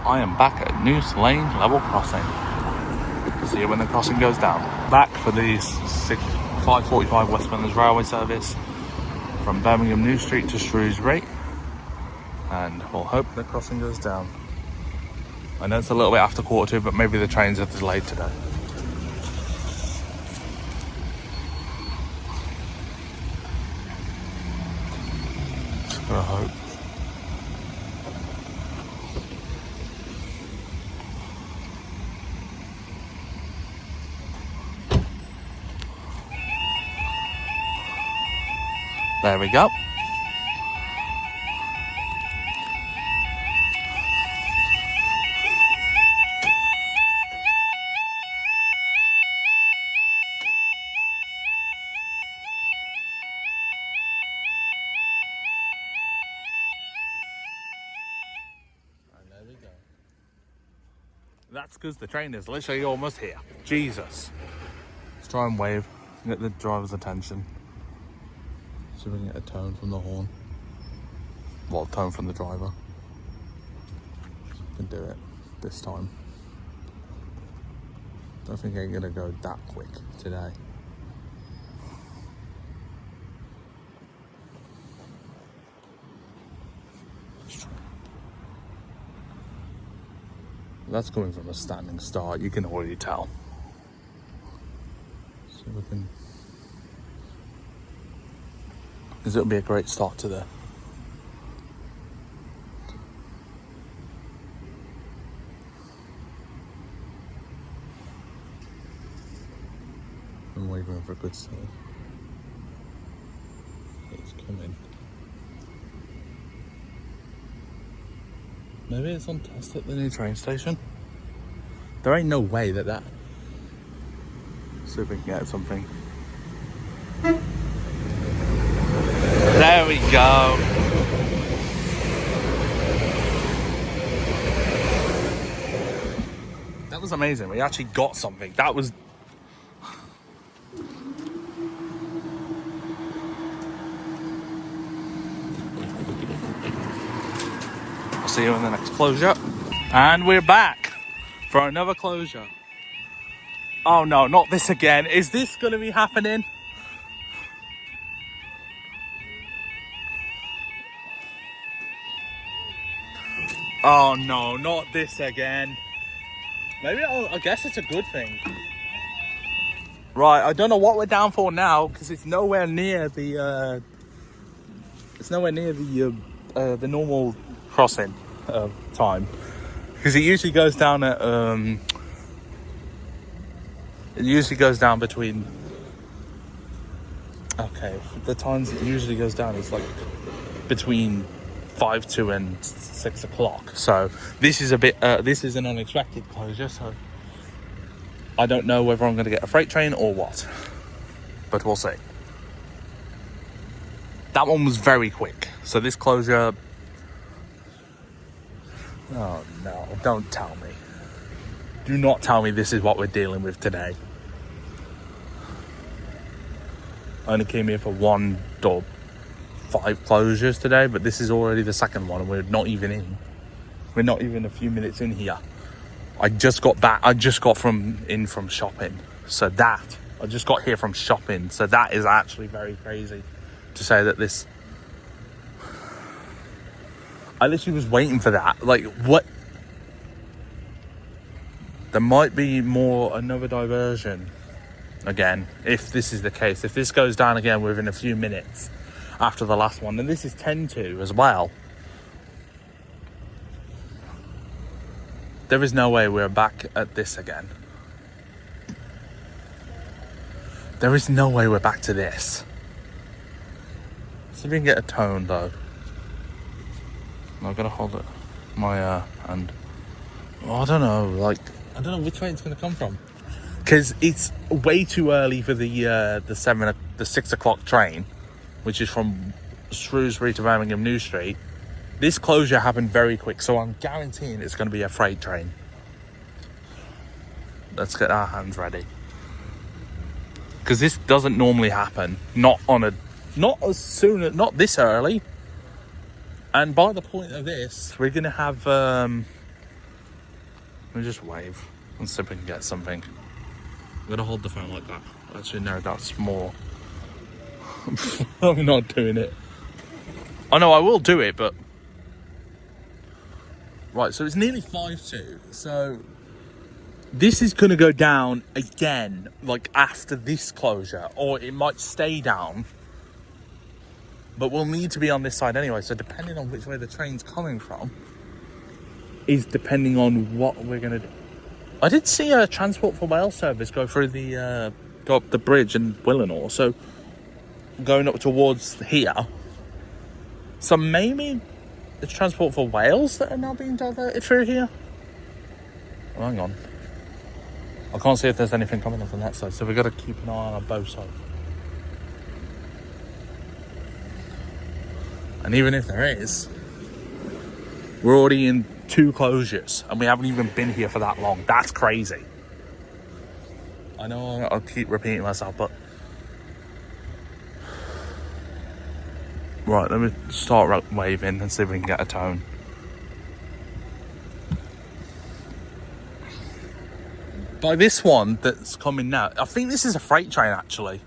I am back at Noose Lane level crossing. See you when the crossing goes down. Back for the 5:45 West Midlands Railway service from Birmingham New Street to Shrewsbury, and we'll hope the crossing goes down. I know it's a little bit after 2:15, but maybe the trains are delayed today. Just gotta hope. There we go. And there we go. That's because the train is literally almost here. Jesus. Let's try and wave, get the driver's attention. See if we can get a tone from the horn. Well, a tone from the driver. So we can do it this time. Don't think I'm gonna go that quick today. That's coming from a standing start, you can already tell. So we can, because it'll be a great start to the I'm waiting for a good start. It's coming. Maybe it's on test at the new train station. There ain't no way that. See if we can get something. There we go. That was amazing. We actually got something. That was. I'll see you in the next closure. And we're back for another closure. Oh no, not this again. Is this going to be happening? Oh no, not this again. Maybe I guess it's a good thing. Right, I don't know what we're down for now because it's nowhere near the the normal crossing time, because it usually goes down at between. Okay, the times it usually goes down is like between 5:02 and 6 o'clock. So this is this is an unexpected closure. So I don't know whether I'm going to get a freight train or what, but we'll see. That one was very quick. So this closure. Oh no! Don't tell me. Do not tell me this is what we're dealing with today. I only came here for 1 or 5 closures today, but this is already the second one, and we're not even in. We're not even a few minutes in here. I just got back. I just got from shopping. So that I just got here from shopping. So that is actually very crazy to say that this. I literally was waiting for that. Like, what? There might be another diversion again, if this is the case. If this goes down again within a few minutes after the last one, and this is 10-2 as well. There is no way we're back at this again. There is no way we're back to this. See if we can get a tone though. I'm gonna hold it. My hand. I don't know. Like, I don't know which way it's gonna come from, because it's way too early for the 6 o'clock train, which is from Shrewsbury to Birmingham New Street. This closure happened very quick, so I'm guaranteeing it's going to be a freight train. Let's get our hands ready, because this doesn't normally happen. Not this early. And by the point of this, we're going to have me just wave and see if we can get something. I'm gonna hold the phone like that. Actually, no, that's more. I'm not doing it. I know I will do it, but right. So it's nearly 5:02. So this is gonna go down again, like after this closure, or it might stay down. But we'll need to be on this side anyway. So depending on which way the train's coming from, is depending on what we're gonna do. I did see a Transport for Wales service go through the go up the bridge in Willenor, so going up towards here. So maybe it's Transport for Wales that are now being diverted through here. Oh, hang on, I can't see if there's anything coming up on that side, so we've got to keep an eye on both sides. And even if there is, we're already in 2 closures and we haven't even been here for that long. That's crazy. I know I'll keep repeating myself, but right, let me start waving and see if we can get a tone. By this one that's coming now, I think this is a freight train actually,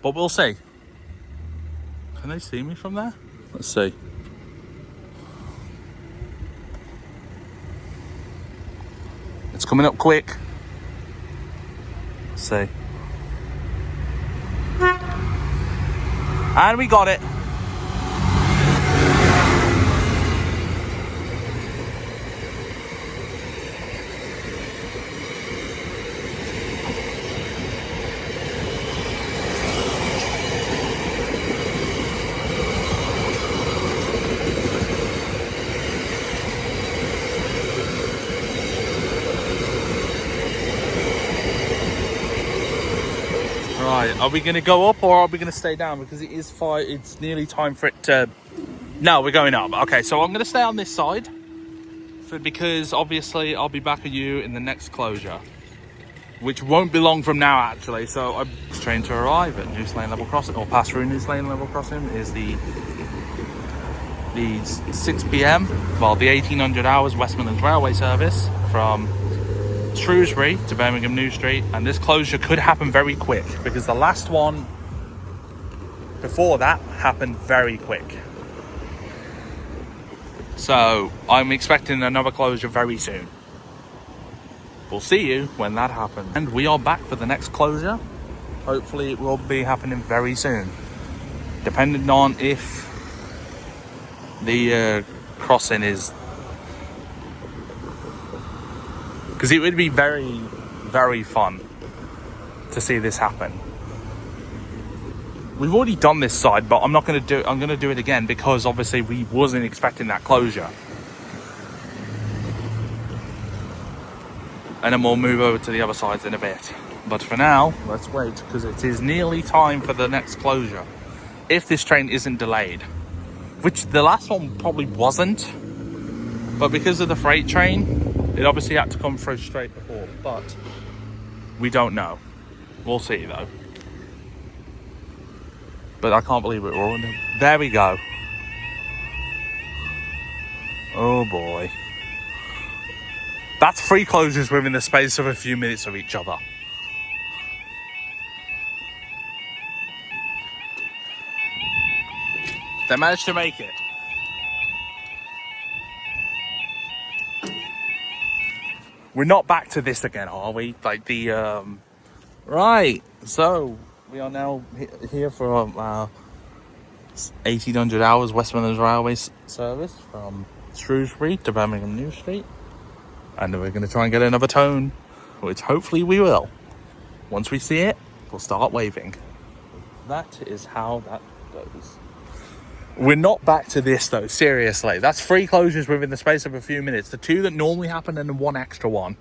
but we'll see. Can they see me from there? Let's see. It's coming up quick. Let's see. And we got it. Right, are we going to go up or are we going to stay down? Because it is it's nearly time for it to... No, we're going up. Okay, so I'm going to stay on this side because obviously I'll be back at you in the next closure, which won't be long from now actually. So I'm trained to arrive at Noose Lane level crossing, or pass through Noose Lane level crossing is the 6 p.m. well, the 1800 hours West Midlands Railway service from Shrewsbury to Birmingham New Street, and this closure could happen very quick because the last one before that happened very quick. So I'm expecting another closure very soon. We'll see you when that happens. And we are back for the next closure. Hopefully it will be happening very soon, depending on if the crossing is, because it would be very, very fun to see this happen. We've already done this side, but I'm not going to do it. I'm going to do it again because obviously we wasn't expecting that closure. And then we'll move over to the other sides in a bit. But for now, let's wait because it is nearly time for the next closure. If this train isn't delayed, which the last one probably wasn't, but because of the freight train, it obviously had to come through straight before, but we don't know. We'll see though. But I can't believe it. There we go. Oh boy. That's 3 closures within the space of a few minutes of each other. They managed to make it. We're not back to this again, are we? Like the, right. So we are now here for 1800 hours West Midlands Railway service from Shrewsbury to Birmingham New Street. And we're going to try and get another tone, which hopefully we will. Once we see it, we'll start waving. That is how that goes. We're not back to this though, seriously. That's 3 closures within the space of a few minutes. The 2 that normally happen and the 1 extra one.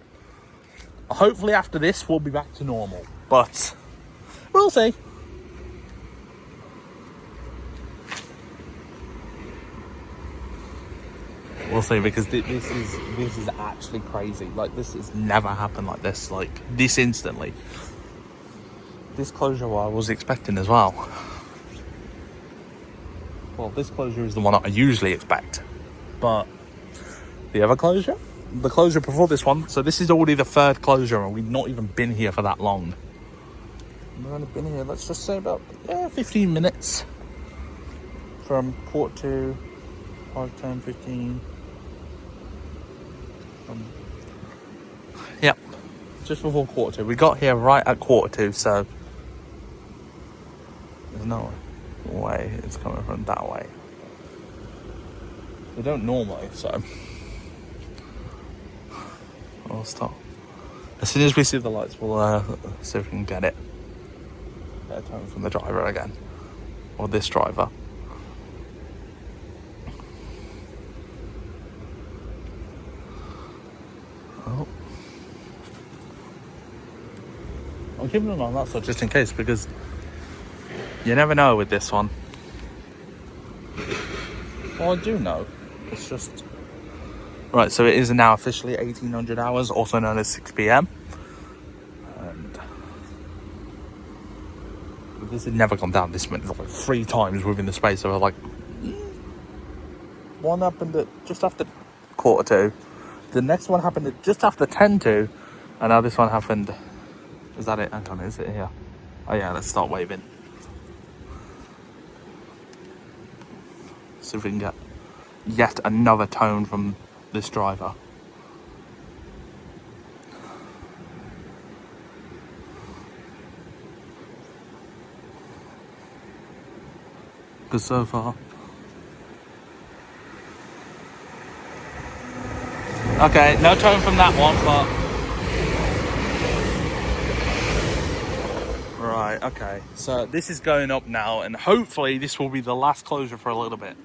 Hopefully after this, we'll be back to normal. But we'll see. We'll see, because this is actually crazy. Like, this has never happened like this, like this instantly. This closure I was expecting as well. Well, this closure is the one I usually expect, but the other closure, the closure before this one. So this is already the third closure, and we've not even been here for that long. We've only been here, let's just say about 15 minutes. From 4:45, 5:10, 15. Yep, just before 4:45. We got here right at 4:45, so there's no way it's coming from that way. We don't normally, so we'll stop. As soon as we see the lights, we'll see if we can get it. Better tone from the driver again, or this driver. Oh, I'm keeping an eye on that side just in case, because you never know with this one. Well, I do know. It's just right. So it is now officially 1800 hours, also known as 6 p.m. And this had never gone down this minute, like 3 times within the space of like. One happened at just after 1:45. The next one happened at just after 10:02, and now this one happened. Is that it? Hang on, is it here? Oh yeah, let's start waving. See if we can get yet another tone from this driver. Because so far. Okay, no tone from that one, but... Right, okay. So this is going up now, and hopefully this will be the last closure for a little bit.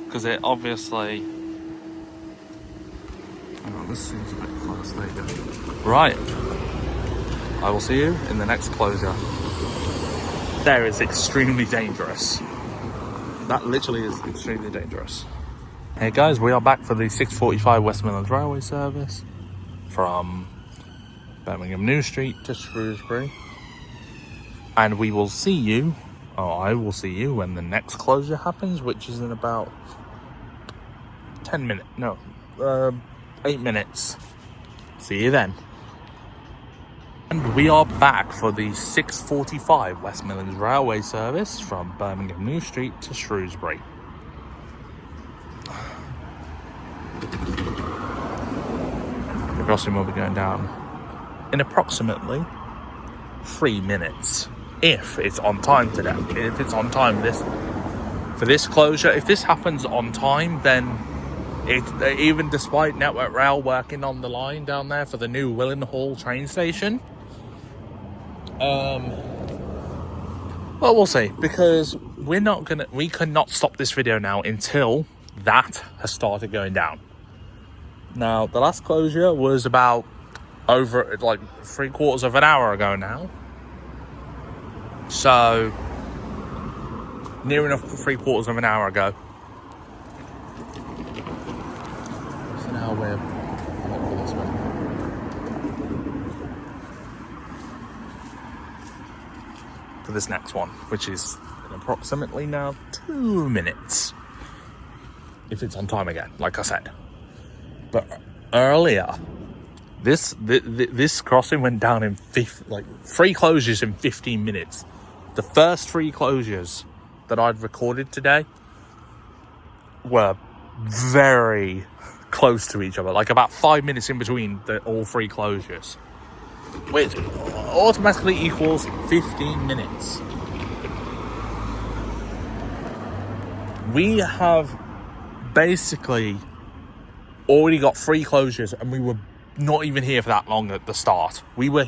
Because it obviously... Hang on, this seems a bit close. There you go. Right. I will see you in the next closure. There is extremely dangerous. That literally is extremely dangerous. Hey guys, we are back for the 6:45 West Midlands Railway service from Birmingham New Street to Shrewsbury. And we will see you, or I will see you when the next closure happens, which is in about 10 minutes, no, 8 minutes. See you then. And we are back for the 6:45 West Midlands Railway service from Birmingham New Street to Shrewsbury. The crossing will be going down in approximately 3 minutes. If it's on time today. If it's on time for this closure, if this happens on time, then even despite Network Rail working on the line down there for the new Willenhall train station, well, we'll see, because we cannot stop this video now until that has started going down. Now, the last closure was about over like 3/4 of an hour ago now. So, near enough 3/4 of an hour ago. So now we're for this one. For this next one, which is in approximately now 2 minutes. If it's on time again, like I said. But earlier, this crossing went down in 3 closures in 15 minutes. The first 3 closures that I'd recorded today were very close to each other, like about 5 minutes in between all 3 closures, which automatically equals 15 minutes. We have basically already got 3 closures, and we were not even here for that long at the start. We got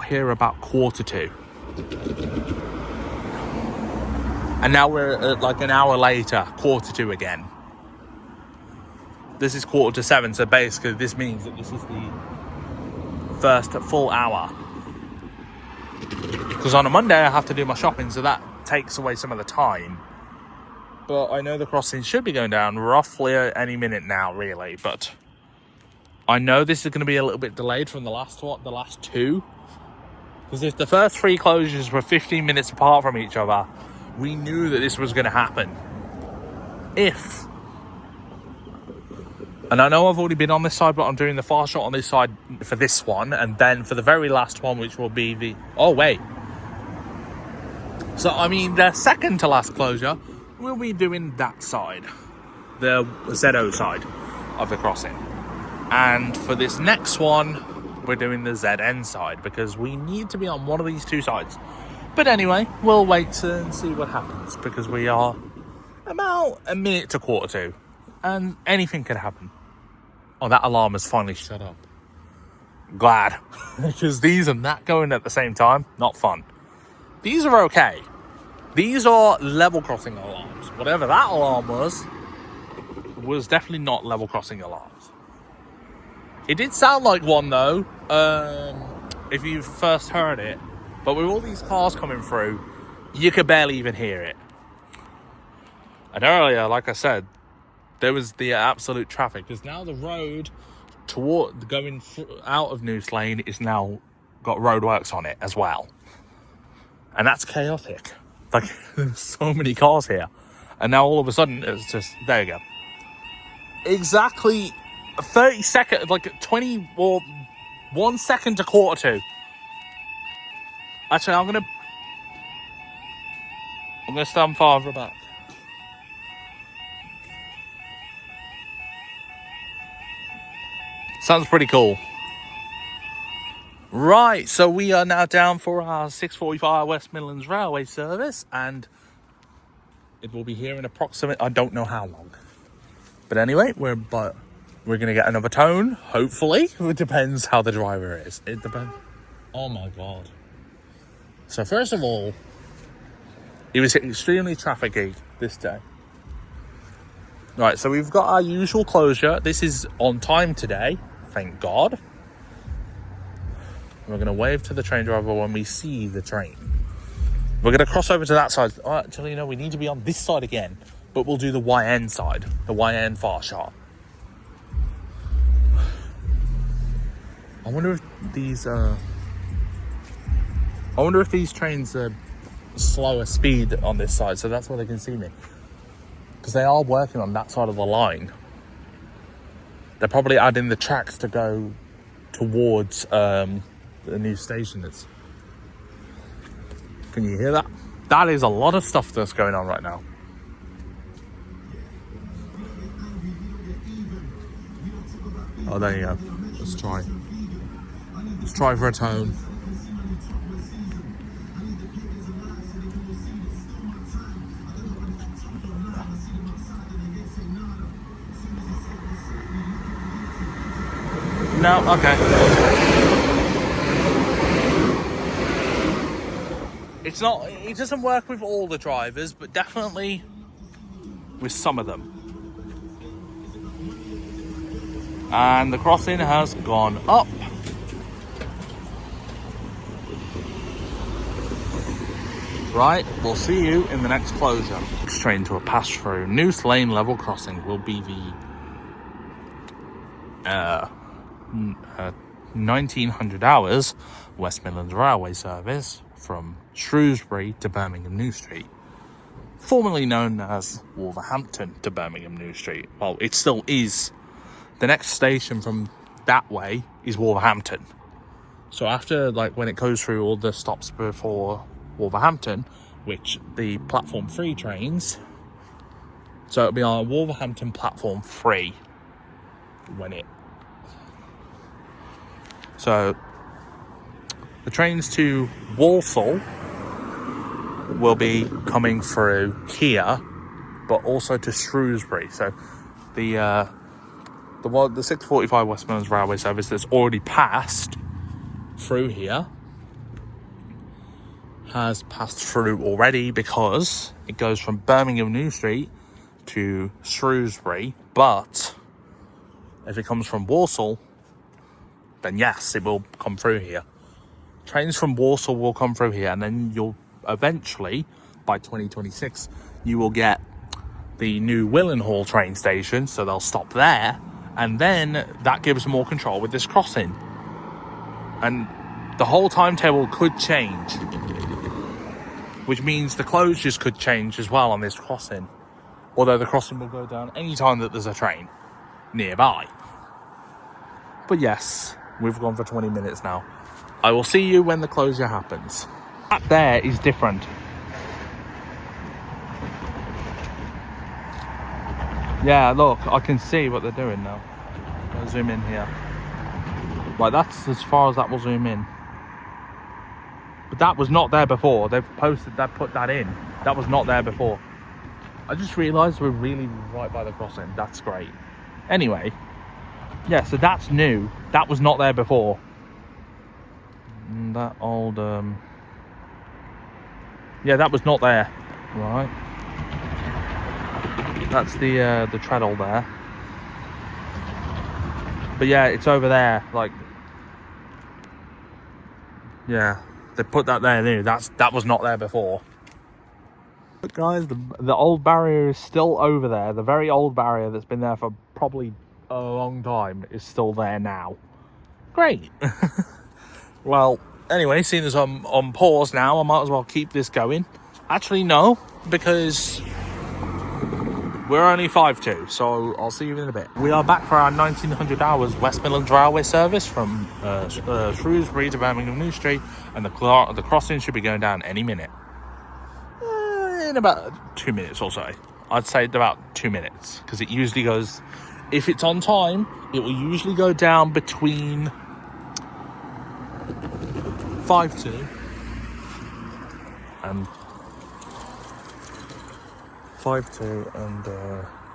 here about 1:45, and now we're at like an hour later, 1:45 again. This is 6:45, so basically this means that this is the first full hour, because on a Monday I have to do my shopping, so that takes away some of the time. But I know the crossing should be going down roughly any minute now, really. But I know this is going to be a little bit delayed from the last 2. Because if the first 3 closures were 15 minutes apart from each other, we knew that this was going to happen. If And I know I've already been on this side, but I'm doing the far shot on this side for this one. And then for the very last one, which will be the... Oh, wait. So, I mean, the second to last closure, we'll be doing that side. The ZO side of the crossing. And for this next one, we're doing the ZN side, because we need to be on one of these two sides. But anyway, we'll wait and see what happens, because we are about a minute to 1:45, and anything could happen. Oh, that alarm has finally shut up. Glad. Because these and that going at the same time, not fun. These are okay. These are level crossing alarms. Whatever that alarm was definitely not level crossing alarms. It did sound like one though, if you first heard it. But with all these cars coming through, you could barely even hear it. And earlier, like I said, there was the absolute traffic, because now the road going out of Noose Lane is now got roadworks on it as well. And that's chaotic. Like, there's so many cars here. And now all of a sudden, it's just, there you go. Exactly 30 seconds, like 20 or 1 second to 1:45. Actually, I'm gonna stand farther back. Sounds pretty cool. Right, so we are now down for our 6:45 West Midlands Railway service, and it will be here in approximate, I don't know how long. But anyway, we're going to get another tone, hopefully. It depends how the driver is. It depends. Oh my God. So first of all, it was extremely trafficy this day. Right, so we've got our usual closure. This is on time today, thank God. We're going to wave to the train driver when we see the train. We're going to cross over to that side. Oh, actually, no, we need to be on this side again. But we'll do the YN side, the YN far shot. I wonder if these trains are slower speed on this side, so that's why they can see me. Because they are working on that side of the line. They're probably adding the tracks to go towards the new station. Can you hear that? That is a lot of stuff that's going on right now. Oh, there you go. Let's try. Let's try for a tone. No, okay. It doesn't work with all the drivers, but definitely with some of them. And the crossing has gone up. Right, we'll see you in the next closure. Straight into a pass-through. Noose Lane level crossing will be the 1900 hours West Midlands Railway service from Shrewsbury to Birmingham New Street, formerly known as Wolverhampton to Birmingham New Street. Well, it still is. The next station from that way is Wolverhampton. So after, like, when it goes through all the stops before Wolverhampton, which the platform 3 trains, so it'll be on Wolverhampton platform 3 when it... So the trains to Walsall will be coming through here, but also to Shrewsbury. So the 6:45 West Midlands Railway service that's already passed through here has passed through already, because it goes from Birmingham New Street to Shrewsbury. But if it comes from Walsall, then yes, it will come through here. Trains from Walsall will come through here, and then you'll eventually, by 2026, you will get the new Willenhall train station, so they'll stop there, and then that gives more control with this crossing. And the whole timetable could change, which means the closures could change as well on this crossing, although the crossing will go down any time that there's a train. nearby. But yes, we've gone for 20 minutes now. I will see you when the closure happens. That there is different. Yeah, look, I can see what they're doing now. I'll zoom in here. Right, that's as far as that will zoom in. But that was not there before. They've posted that, put that in. That was not there before. I just realised we're really right by the crossing. That's great. Anyway, yeah, so that's new. That was not there before. And that old, yeah, that was not there. Right. That's the treadle there. But yeah, it's over there. Like, yeah, they put that there new. That was not there before. But guys, the old barrier is still over there. The very old barrier that's been there for probably a long time is still there now. Great. Well, anyway, seeing as I'm on pause now, I might as well keep this going. Actually, no, because we're only 5 to, so I'll see you in a bit. We are back for our 1900 hours West Midlands Railway service from Shrewsbury to Birmingham New Street, and the crossing should be going down any minute. In about 2 minutes or so. I'd say about 2 minutes, because it usually goes, if it's on time, it will usually go down between 5 to and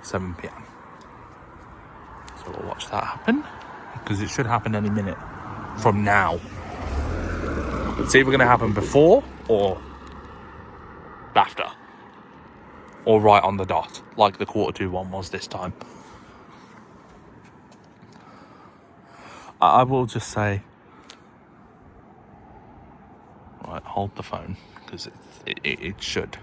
7 p.m. So we'll watch that happen, because it should happen any minute from now. It's either going to happen before or after, or right on the dot, like the 1:45 was this time. I will just say, right, hold the phone, because it should.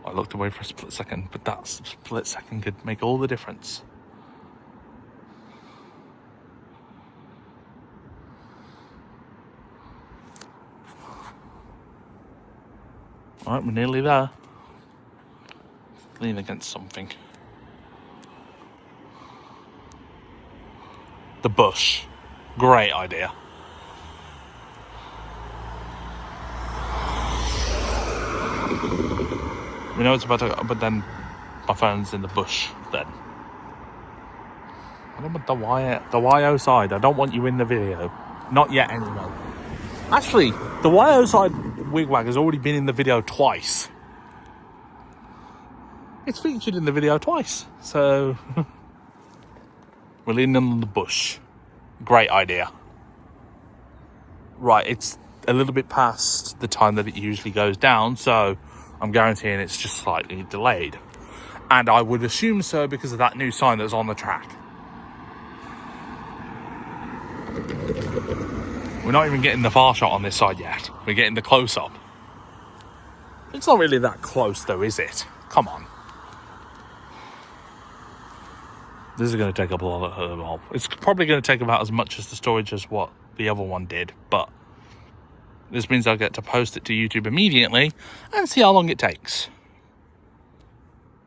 I looked away for a split second, but that split second could make all the difference. All right, we're nearly there. Lean against something. The bush. Great idea. We know it's about to go, but then my phone's in the bush then. I don't want the YO side. I don't want you in the video. Not yet anyway. Actually, the YO side wigwag has already been in the video twice. It's featured in the video twice. So, we're leaning on the bush. Great idea. Right, it's a little bit past the time that it usually goes down, so I'm guaranteeing it's just slightly delayed. And I would assume so because of that new sign that's on the track. We're not even getting the far shot on this side yet. We're getting the close-up. It's not really that close though, is it? Come on. This is going to take up a lot of... It's probably going to take about as much as the storage as what the other one did, but this means I'll get to post it to YouTube immediately and see how long it takes.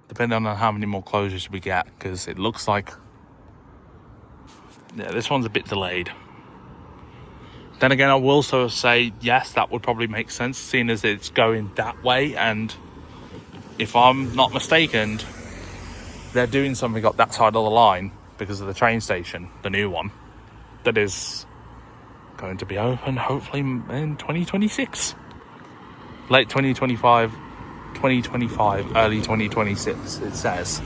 Depending on how many more closures we get, because it looks like... Yeah, this one's a bit delayed. Then again, I will also say, yes, that would probably make sense, seeing as it's going that way, and if I'm not mistaken, they're doing something up that side of the line because of the train station, the new one, that is going to be open hopefully in 2026. Late 2025, 2025, early 2026, it says.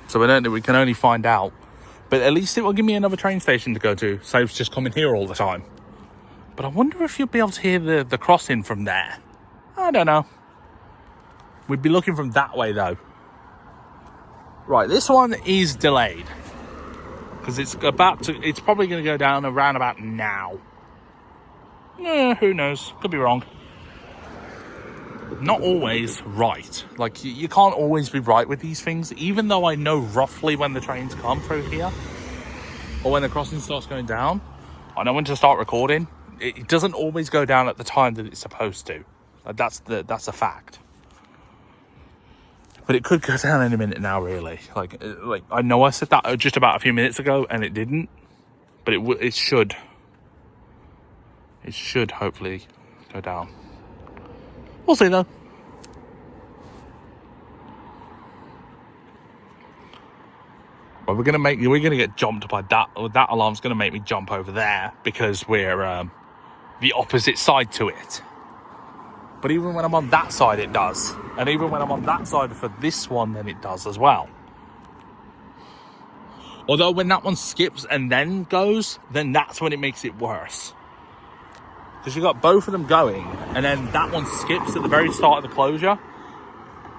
So we don't know, we can only find out. But at least it will give me another train station to go to, saves just coming here all the time. But I wonder if you'll be able to hear the crossing from there. I don't know. We'd be looking from that way though. Right, this one is delayed. Because it's probably going to go down around about now. Who knows? Could be wrong. Not always right. Like, you can't always be right with these things, even though I know roughly when the trains come through here, or when the crossing starts going down. I know when to start recording. It doesn't always go down at the time that it's supposed to. That's a fact. But it could go down any minute now, really. Like I know I said that just about a few minutes ago, and it didn't. But it should. It should hopefully go down. We'll see though. But we're gonna get jumped by that. That alarm's gonna make me jump over there because we're the opposite side to it. But even when I'm on that side, it does. And even when I'm on that side for this one, then it does as well. Although when that one skips and then goes, then that's when it makes it worse. Because you've got both of them going, and then that one skips at the very start of the closure.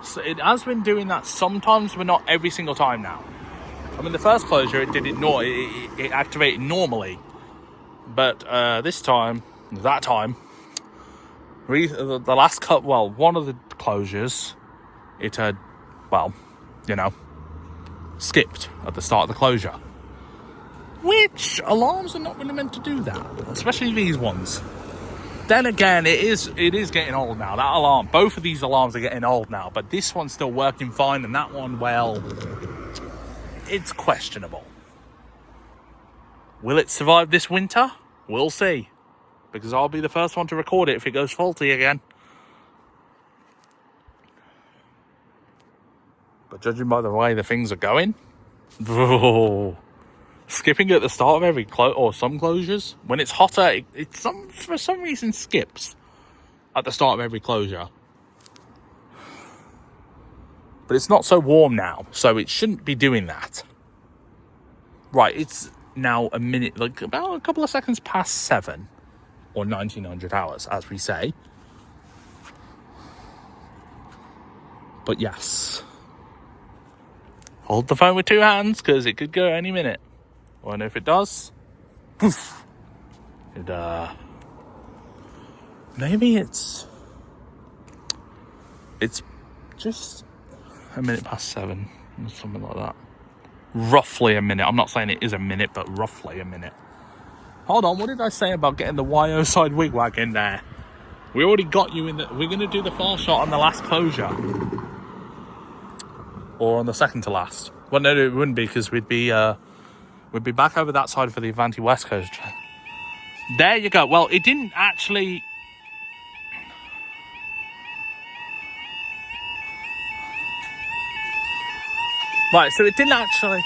So it has been doing that sometimes, but not every single time now. I mean, the first closure, it activated normally. But this time, the last cut, one of the closures, it had, skipped at the start of the closure. Which alarms are not really meant to do that, especially these ones. Then again, it is getting old now. That alarm, both of these alarms are getting old now, but this one's still working fine, and that one, well, it's questionable. Will it survive this winter? We'll see. Because I'll be the first one to record it if it goes faulty again. But judging by the way the things are going, skipping at the start of every some closures, when it's hotter, for some reason skips at the start of every closure. But it's not so warm now, so it shouldn't be doing that. Right, it's now a minute, like about a couple of seconds past 7, or 1900 hours, as we say. But yes, hold the phone with 2 hands, because it could go any minute. And if it does, poof, maybe it's just a minute past 7, or something like that. Roughly a minute. I'm not saying it is a minute, but roughly a minute. Hold on, what did I say about getting the YO side wigwag in there? We already got you in we're going to do the far shot on the last closure. Or on the second to last. Well, no, it wouldn't be, because we'd be back over that side for the Avanti West Coast train. There you go. Well, it didn't actually... Right, so it didn't actually...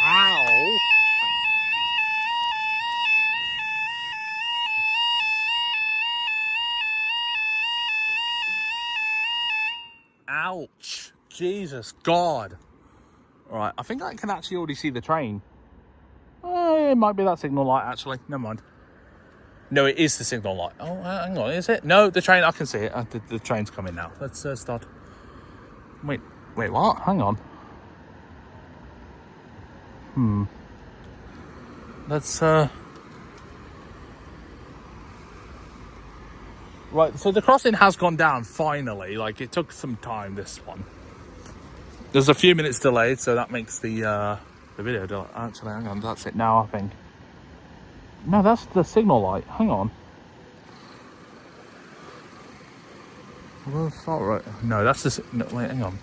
Ow! Ouch. Jesus God. Alright, I think I can actually already see the train. It might be that signal light, actually. Never mind. No, it is the signal light. Oh, hang on, is it? No, the train, I can see it. The train's coming now. Let's start. Wait, what? Hang on. Let's, Right, so the crossing has gone down, finally. Like, it took some time, this one. There's a few minutes delayed, so that makes the video delayed. Actually, hang on, that's it now, I think. No, that's the signal light. Hang on. Well, it's not right. No, that's the... No, wait, hang on.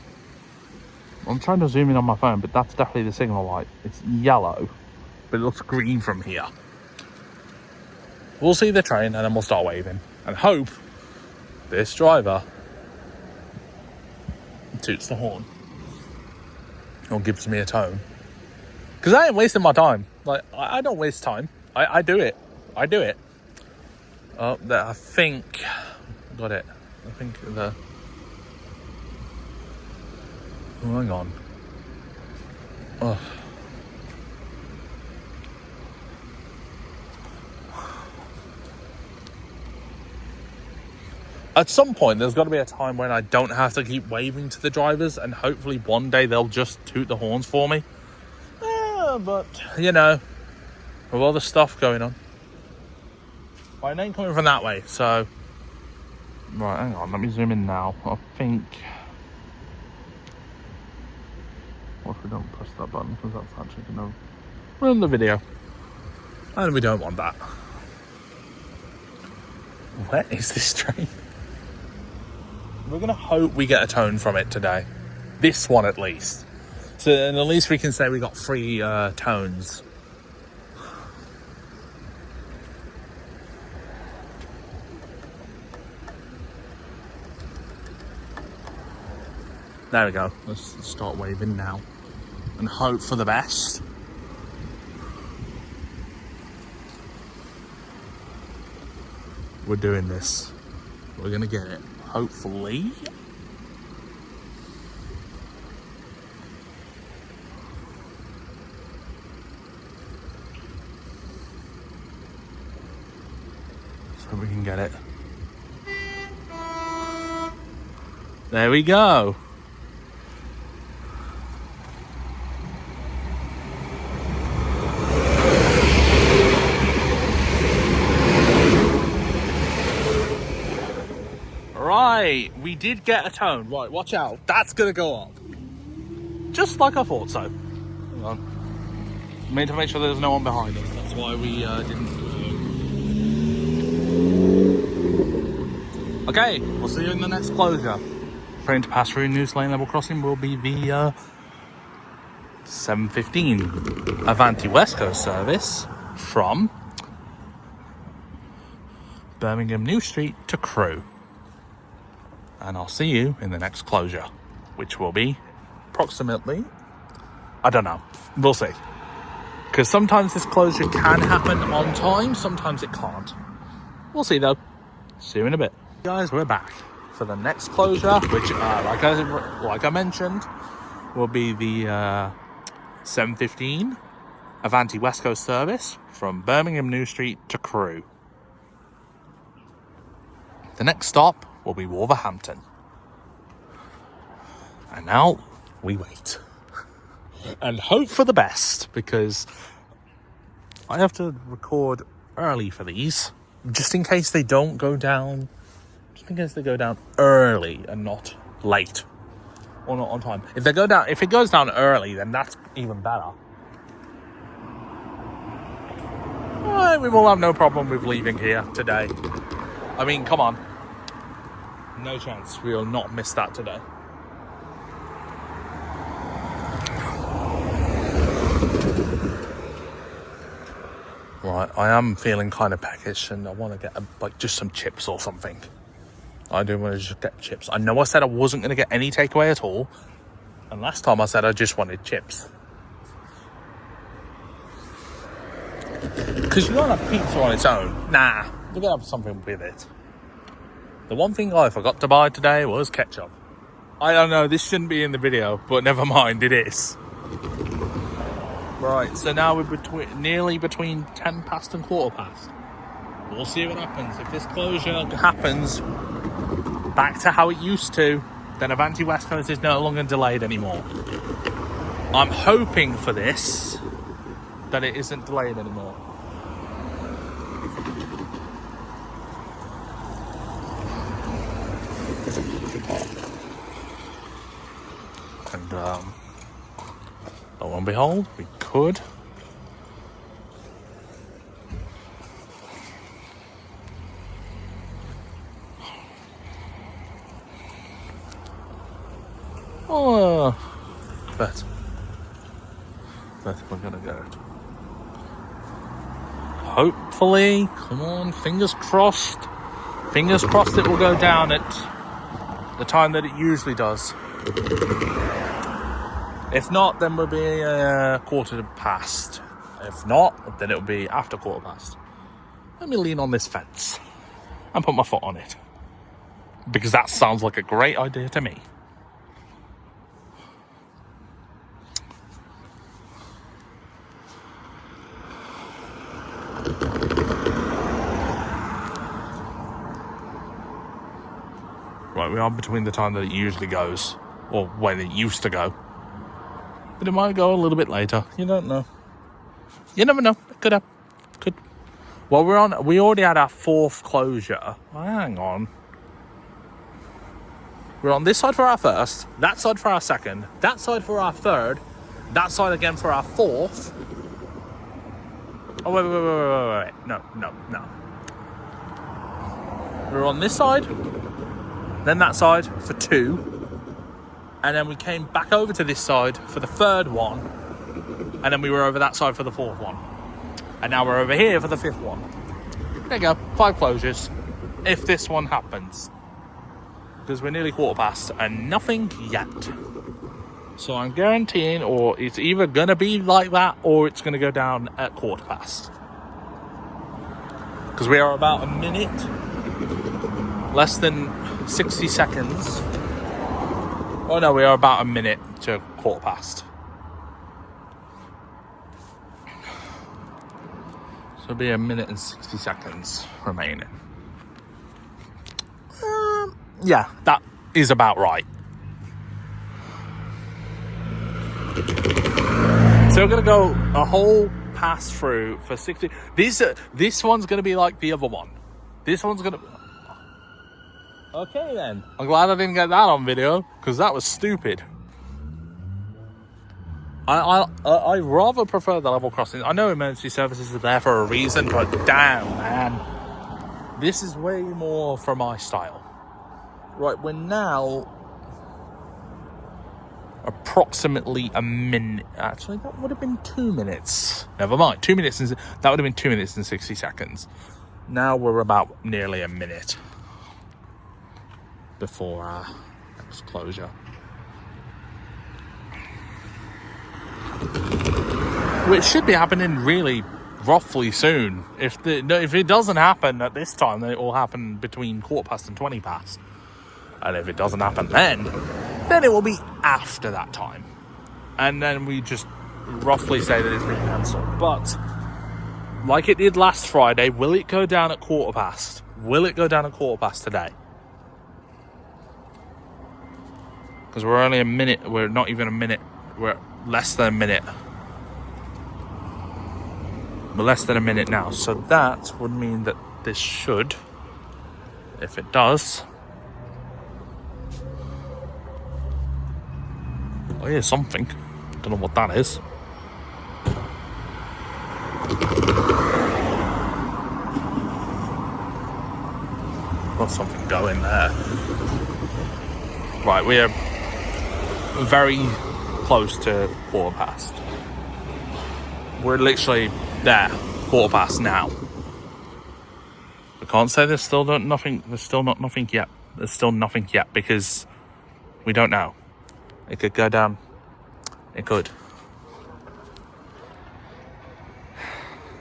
I'm trying to zoom in on my phone, but that's definitely the signal light. It's yellow, but it looks green from here. We'll see the train, and then we'll start waving. And hope this driver toots the horn. Or gives me a tone. Because I ain't wasting my time. Like, I don't waste time. I do it. Oh, there, I think... Got it. I think the... Oh, hang on. Oh. At some point, there's got to be a time when I don't have to keep waving to the drivers, and hopefully one day they'll just toot the horns for me. But, you know, with all the stuff going on. I ain't coming from that way, so... Right, hang on, let me zoom in now. I think... What if we don't press that button, because that's actually going to ruin the video. And we don't want that. Where is this train? we're gonna hope we get a tone from it today. This one at least. So and at least we can say we got 3 tones. There we go. Let's start waving now and hope for the best. We're doing this. We're gonna get it. Hopefully. So we can get it. There we go. Right, we did get a tone. Right, watch out. That's gonna go up. Just like I thought so. Hang on. Made to make sure there's no one behind us. That's why we didn't. Okay, we'll see you in the next closure. Train to pass through Noose Lane level crossing will be the 7:15 Avanti West Coast service from Birmingham New Street to Crewe. And I'll see you in the next closure, which will be approximately, I don't know, we'll see. Because sometimes this closure can happen on time, sometimes it can't. We'll see though. See you in a bit. Guys, we're back for the next closure, which, like I mentioned, will be the 7:15 Avanti West Coast service from Birmingham New Street to Crewe. The next stop will be Wolverhampton. And now we wait and hope for the best, because I have to record early for these, just in case they don't go down, just in case they go down early and not late or not on time. If it goes down early, then that's even better. We will have no problem with leaving here today. I mean, come on. No chance. We will not miss that today. Right, I am feeling kind of peckish and I want to get just some chips or something. I do want to just get chips. I know I said I wasn't going to get any takeaway at all. And last time I said I just wanted chips. Because you don't have pizza on its own. Nah, you're going to have something with it. The one thing I forgot to buy today was ketchup. I don't know, this shouldn't be in the video, but never mind, it is. Right, so now we're nearly between 10 past and quarter past. We'll see what happens. If this closure happens back to how it used to, then Avanti West Coast is no longer delayed anymore. I'm hoping for this, that it isn't delayed anymore. And lo and behold, we could but we're gonna go. Hopefully, come on, fingers crossed. Fingers crossed it will go down at the time that it usually does. If not, then we'll be quarter past. If not, then it'll be after quarter past. Let me lean on this fence and put my foot on it, because that sounds like a great idea to me. Right, we are between the time that it usually goes, or when it used to go. But it might go a little bit later. You don't know. You never know. It could have. Could. Well, we already had our 4th closure. Oh, hang on. We're on this side for our 1st, that side for our 2nd, that side for our 3rd, that side again for our 4th. Oh, wait. No. We're on this side. then that side for 2, and then we came back over to this side for the 3rd one, and then we were over that side for the 4th one, and now we're over here for the 5th one. There you go, 5 closures if this one happens, because we're nearly quarter past and nothing yet. So I'm guaranteeing, or it's either gonna be like that or it's gonna go down at quarter past, because we are about a minute, less than 60 seconds. Oh no, we are about a minute to quarter past. So it'll be a minute and 60 seconds remaining. Yeah, that is about right. So we're going to go a whole pass through for 60. This one's going to be like the other one. This one's going to... Okay then. I'm glad I didn't get that on video, because that was stupid. I rather prefer the level crossing. I know emergency services are there for a reason, but damn, man. This is way more for my style. Right, we're now approximately a minute. Actually, that would have been 2 minutes. Never mind, 2 minutes. That would have been 2 minutes and 60 seconds. Now we're about nearly a minute before our next closure. Which should be happening really roughly soon. If it doesn't happen at this time, then it will happen between quarter past and 20 past. And if it doesn't happen then it will be after that time. And then we just roughly say that it's been cancelled. But like it did last Friday, will it go down at quarter past? Will it go down at quarter past today? Because we're only a minute. We're not even a minute. We're less than a minute. We're less than a minute now. So that would mean that this should, if it does... Oh, here's something. Don't know what that is. Got something going there. Right, we are very close to quarter past. We're literally there, quarter past now. We can't say there's still not nothing yet. There's still nothing yet, because we don't know. It could go down. It could.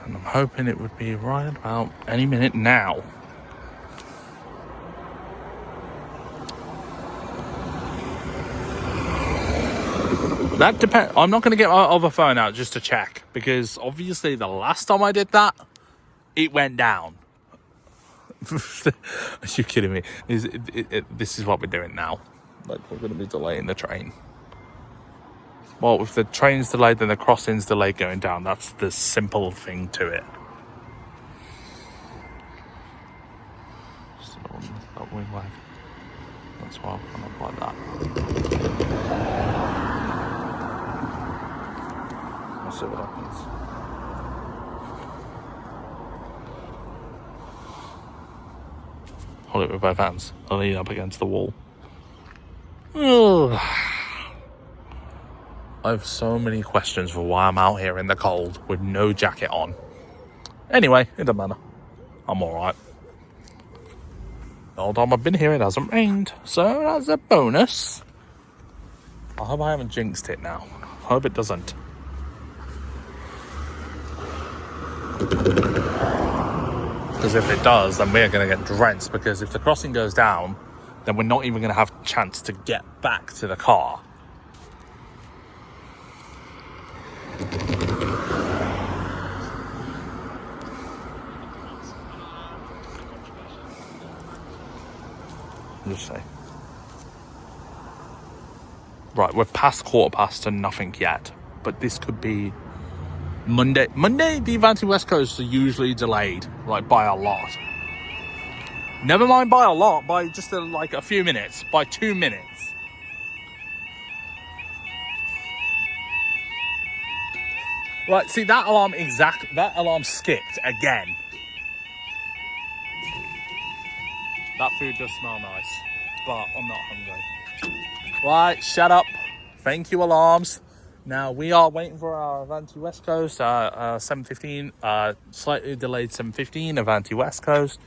And I'm hoping it would be right about any minute now. That depends. I'm not going to get my other phone out just to check, because obviously the last time I did that, it went down. Are you kidding me? This is what we're doing now. Like, we're going to be delaying the train. Well, if the train's delayed, then the crossing's delayed going down. That's the simple thing to it. So, that wing lag. That's why I'm not like that. We'll see what happens. Hold it with both hands. I'll lean up against the wall. Ugh. I have so many questions for why I'm out here in the cold with no jacket on. Anyway, it doesn't matter. I'm alright. The whole time I've been here, it hasn't rained, so that's a bonus. I hope I haven't jinxed it now. I hope it doesn't. Because if it does, then we're going to get drenched, because if the crossing goes down, then we're not even going to have a chance to get back to the car. Just say. Right, we're past quarter past and nothing yet. But this could be Monday. Monday, the Advanced West Coast are usually delayed, like, by a lot. Never mind by a lot, by just like a few minutes, by 2 minutes. Right, see, that alarm skipped again. That food does smell nice. but I'm not hungry. Right, shut up. Thank you, alarms. Now we are waiting for our Avanti West Coast, 7:15, slightly delayed 7:15 Avanti West Coast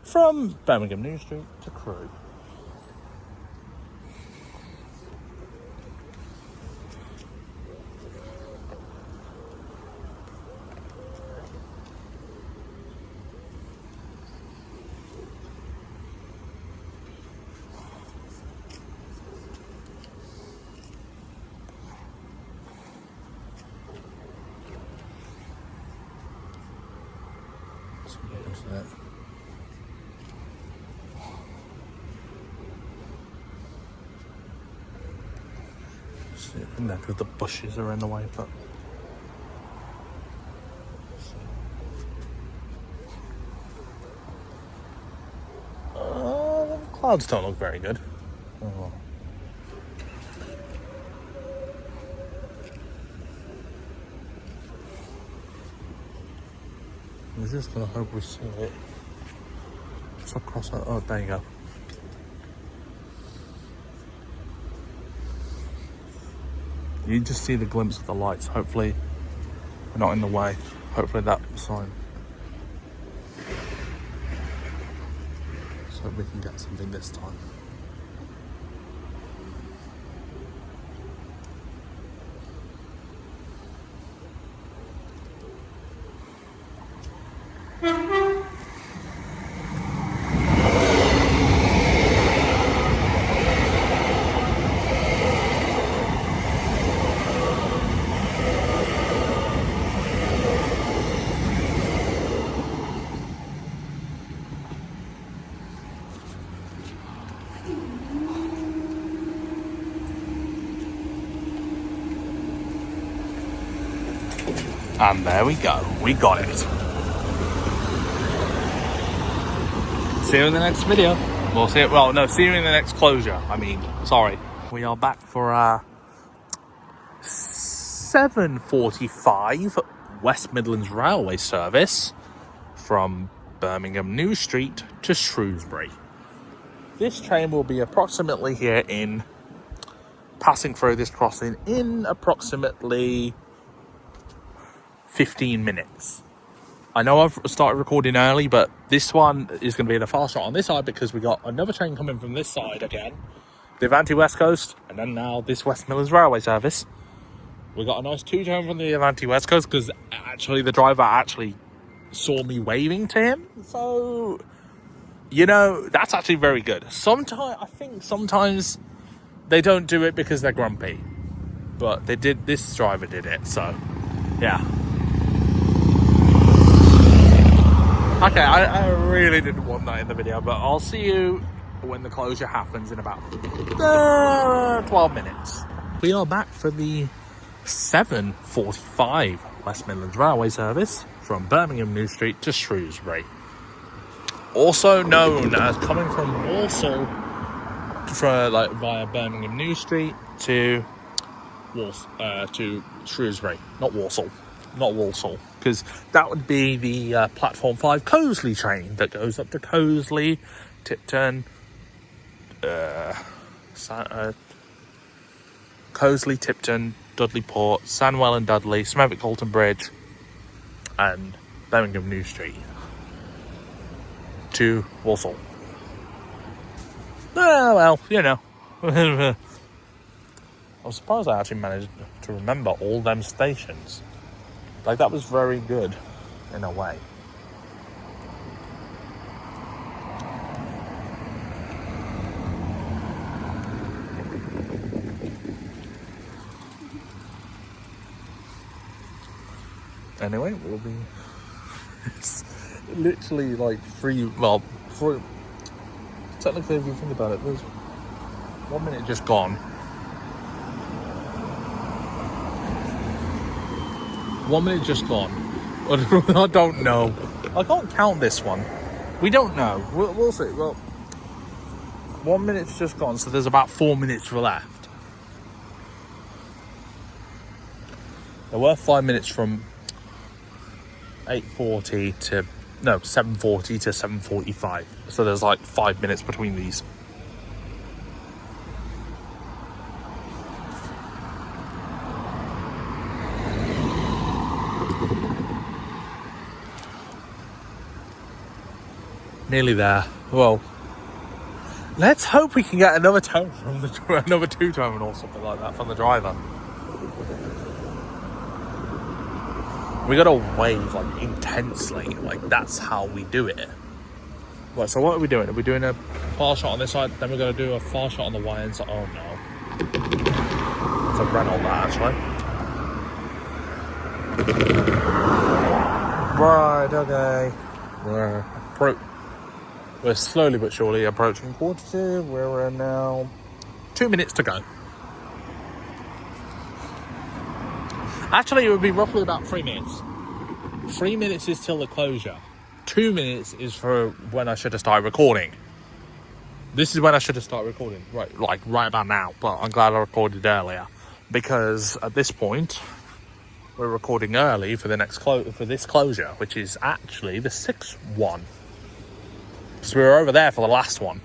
from Birmingham New Street to Crewe. Because the bushes are in the way, but the clouds don't look very good. Oh. We're just gonna hope we see it. So across that. Oh, there you go. You just see the glimpse of the lights. Hopefully, we're not in the way. Hopefully that sign. So we can get something this time. And there we go. We got it. See you in the next video. We'll see it. Well, no, see you in the next closure. Sorry. We are back for our 7:45 West Midlands Railway service from Birmingham New Street to Shrewsbury. This train will be approximately here passing through this crossing in approximately 15 minutes. I know I've started recording early, but this one is going to be in a fast shot on this side because we got another train coming from this side again, the Avanti West Coast, and then now this West Midlands Railway service. We got a nice two-tone from the Avanti West Coast because actually the driver actually saw me waving to him. So, that's actually very good. I think sometimes they don't do it because they're grumpy, but this driver did it, so yeah. Okay, I really didn't want that in the video, but I'll see you when the closure happens in about 12 minutes. We are back for the 7:45 West Midlands Railway service from Birmingham New Street to Shrewsbury. Also known as coming from Walsall via Birmingham New Street to Shrewsbury. Not Walsall, because that would be the Platform 5 Cosley train that goes up to Cosley, Tipton, Dudley Port, Sandwell and Dudley, Smethwick Colton Bridge, and Birmingham New Street to Walsall. Well, I was surprised I actually managed to remember all them stations. Like, that was very good, in a way. Anyway, we'll be... It's literally like technically, if you think about it, there's 1 minute just gone. 1 minute just gone. I don't know. I can't count this one. We don't know. We'll see. Well, 1 minute's just gone, so there's about 4 minutes left. There were 5 minutes from 7:40 to 7:45. So there's like 5 minutes between these. Nearly there. Well, let's hope we can get another tone from another 2-tone or something like that from the driver. We gotta wave like intensely, like that's how we do it. Right, so what are we doing? Are we doing a far shot on this side? Then we're gonna do a far shot on the wire side. Oh no. It's a Renault that actually. Right, okay. We're slowly but surely approaching 2:45. We're now 2 minutes to go. Actually, it would be roughly about 3 minutes. 3 minutes is till the closure. 2 minutes is for when I should have started recording. This is when I should have started recording, right about now. But I'm glad I recorded earlier, because at this point we're recording early for the next for this closure, which is actually the 6th one. Because we were over there for the last one.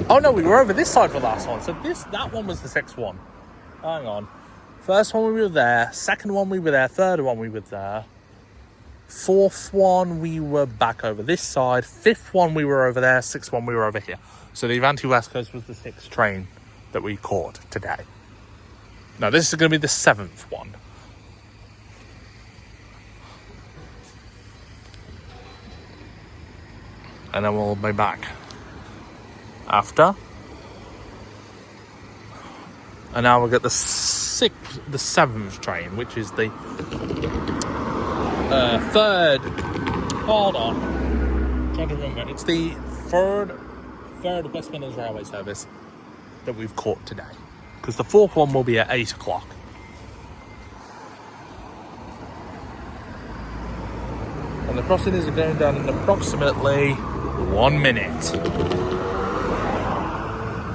Oh no, we were over this side for the last one. So that one was the 6th one. Hang on. First one we were there. Second one we were there. Third one we were there. Fourth one we were back over this side. Fifth one we were over there. Sixth one we were over here. So the Avanti West Coast was the 6th train that we caught today. Now this is going to be the 7th one. And then we'll be back after. And now we'll get the 7th train, which is the third. Hold on, I'm trying to remember. It's the third West Midlands Railway service that we've caught today, because the 4th one will be at 8 o'clock. And the crossing is going down in approximately 1 minute.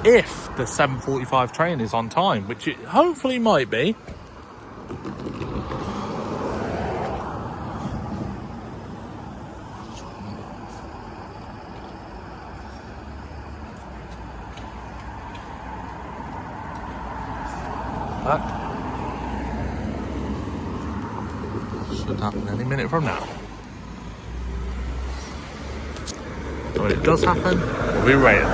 If the 7:45 train is on time, which it hopefully might be. That should happen any minute from now. So when it does happen, we'll be ready.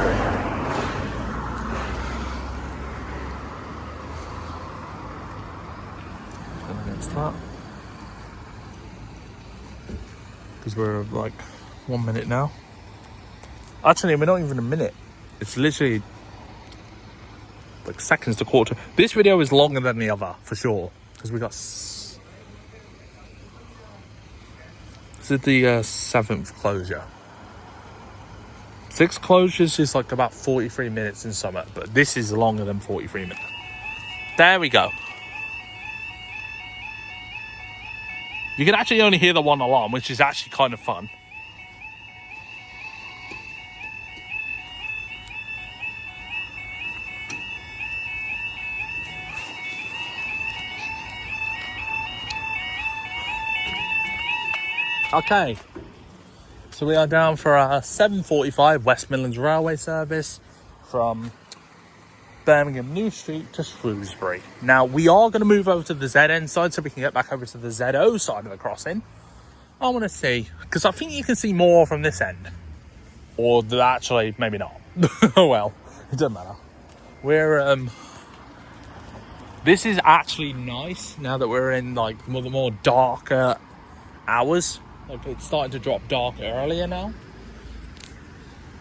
Because we're like 1 minute now. Actually, we're not even a minute. It's literally like seconds to quarter. This video is longer than the other for sure, because we got this is the 7th closure. 6 closures is like about 43 minutes in summer, but this is longer than 43 minutes. There we go. You can actually only hear the one alarm, which is actually kind of fun. Okay, so we are down for our 7:45 West Midlands Railway service from Birmingham New Street to Shrewsbury. Now, we are going to move over to the ZN side so we can get back over to the ZO side of the crossing. I want to see, because I think you can see more from this end. Or actually, maybe not. Oh well, it doesn't matter. This is actually nice now that we're in like the more darker hours. Like it's starting to drop dark earlier now.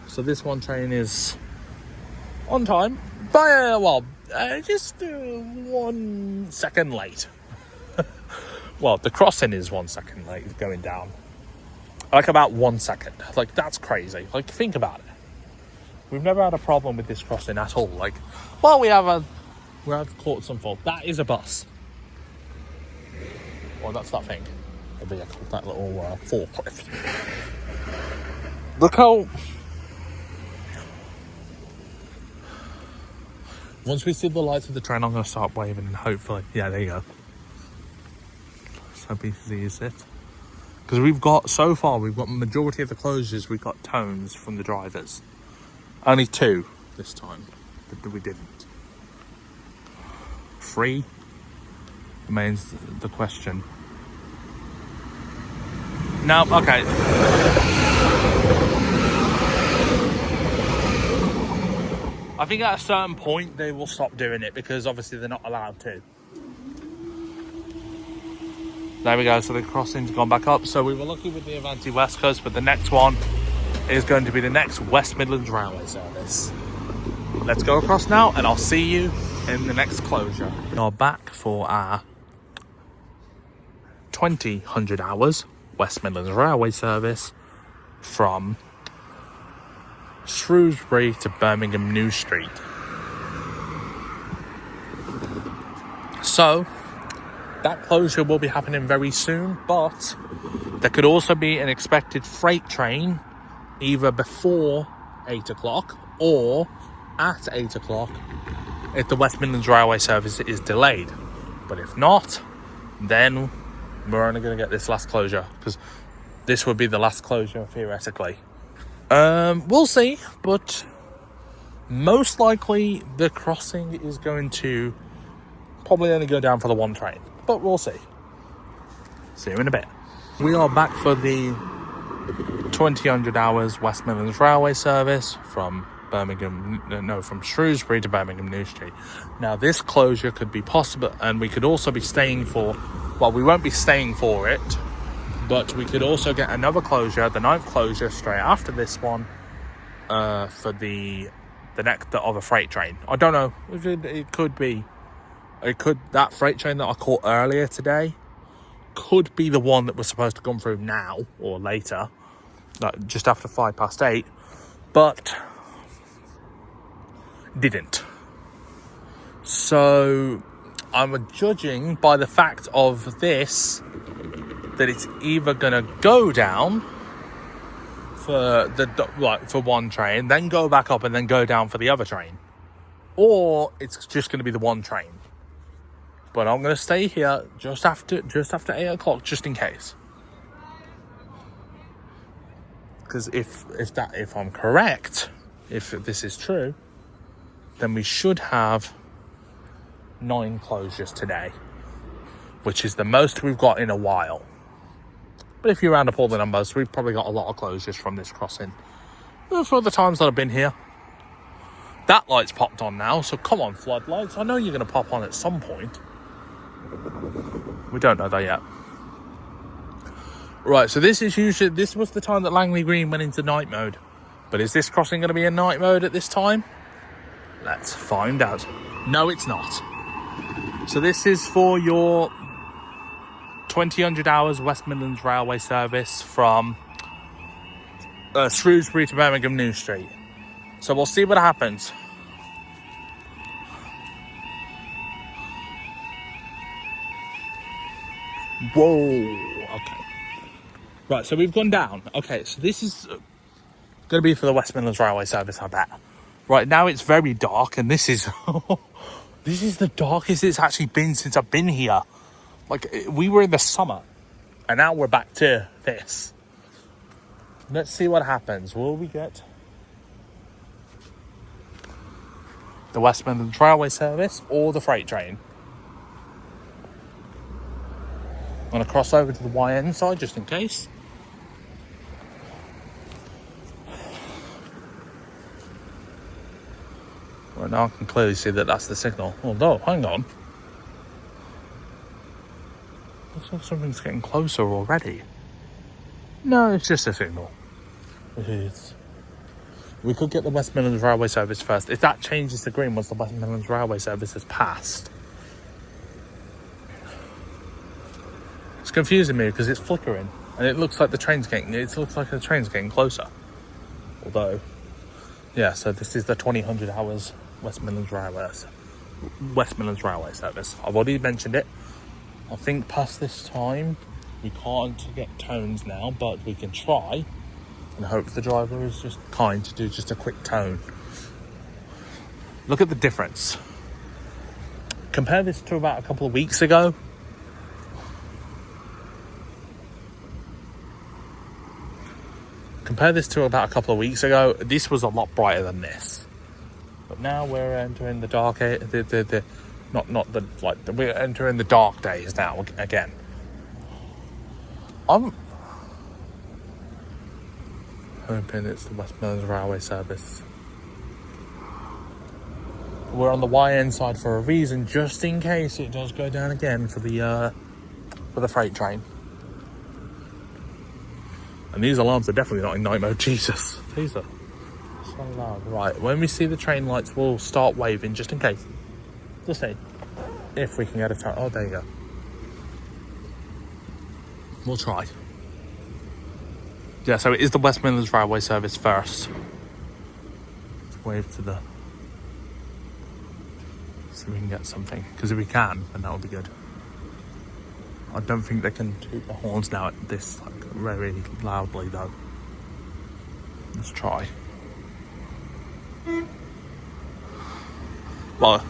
So this one train is on time by just 1 second late. Well, the crossing is 1 second late going down. Like about 1 second. Like that's crazy. Like think about it. We've never had a problem with this crossing at all. Like, well, we have caught some fault. That is a bus. Well, that's that thing. The vehicle, that little forklift. Look how. Once we see the lights of the train, I'm going to start waving and hopefully... Yeah, there you go. So easy is it? Because we've got majority of the closures, we've got tones from the drivers. Only 2 this time that we didn't. 3 remains the question. No, okay. I think at a certain point they will stop doing it because obviously they're not allowed to. There we go, so the crossing's gone back up. So we were lucky with the Avanti West Coast, but the next one is going to be the next West Midlands Railway service. Let's go across now and I'll see you in the next closure. We are back for our 2000 hours West Midlands Railway service from Shrewsbury to Birmingham New Street. So that closure will be happening very soon, but there could also be an expected freight train either before 8 o'clock or at 8 o'clock if the West Midlands Railway service is delayed. But if not, then we're only going to get this last closure, because this would be the last closure theoretically. We'll see, but most likely the crossing is going to probably only go down for the one train, but we'll see. See you in a bit. We are back for the 2000 hours West Midlands Railway service from Shrewsbury to Birmingham New Street. Now this closure could be possible, and we could also be staying for, well, we won't be staying for it, but we could also get another closure, the 9th closure straight after this one, for the next other freight train. I don't know, it could that freight train that I caught earlier today could be the one that was supposed to come through now or later, like just after 8:05, but didn't. So I'm judging by the fact of this that it's either gonna go down for for one train, then go back up and then go down for the other train, or it's just gonna be the one train. But I'm gonna stay here just after 8 o'clock, just in case. Because if I'm correct, if this is true, then we should have 9 closures today, which is the most we've got in a while. But if you round up all the numbers, we've probably got a lot of closures from this crossing for the times that I've been here. That light's popped on now, so come on, floodlights. I know you're going to pop on at some point. We don't know that yet. Right, so this was the time that Langley Green went into night mode. But is this crossing going to be in night mode at this time? Let's find out. No, it's not. So this is for your 2000 hours West Midlands Railway service from Shrewsbury to Birmingham New Street. So we'll see what happens. Whoa, okay. Right, so we've gone down. Okay, so this is going to be for the West Midlands Railway service, I bet. Right, now it's very dark, and this is this is the darkest it's actually been since I've been here. Like, we were in the summer, and now we're back to this. Let's see what happens. Will we get the West Midlands Railway service or the freight train? I'm going to cross over to the YN side just in case. Right now I can clearly see that that's the signal. Although, hang on. Looks like something's getting closer already. No, it's just a signal. It is. We could get the West Midlands Railway service first. If that changes the green once the West Midlands Railway service has passed. It's confusing me because it's flickering and it looks like the train's getting closer. Although, yeah, so this is the 2000 hours West Midlands Railway service. I've already mentioned it. I think past this time we can't get tones now, but we can try and hope the driver is just kind to do just a quick tone. Look at the difference. Compare this to about a couple of weeks ago. Compare this to about a couple of weeks ago. This was a lot brighter than this. But now we're entering the dark, we're entering the dark days now again. hoping it's the West Midlands Railway Service. We're on the YN side for a reason, just in case it does go down again for the freight train. And these alarms are definitely not in night mode. Jesus, these are so loud. Right, when we see the train lights, we'll start waving just in case. Just see if we can get a turn. Oh, there you go. We'll try. Yeah, so it is the West Midlands Railway Service first. Let's wave to the... so we can get something. Because if we can, then that would be good. I don't think they can toot the horns now at this like very loudly though. Let's try. Well,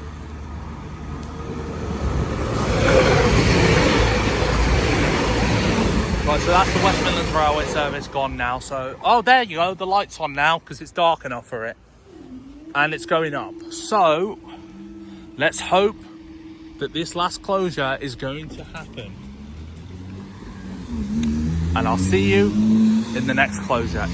right, so that's the West Midlands Railway Service gone now. So, oh, there you go. The light's on now because it's dark enough for it, and it's going up. So, let's hope that this last closure is going to happen. And I'll see you in the next closure.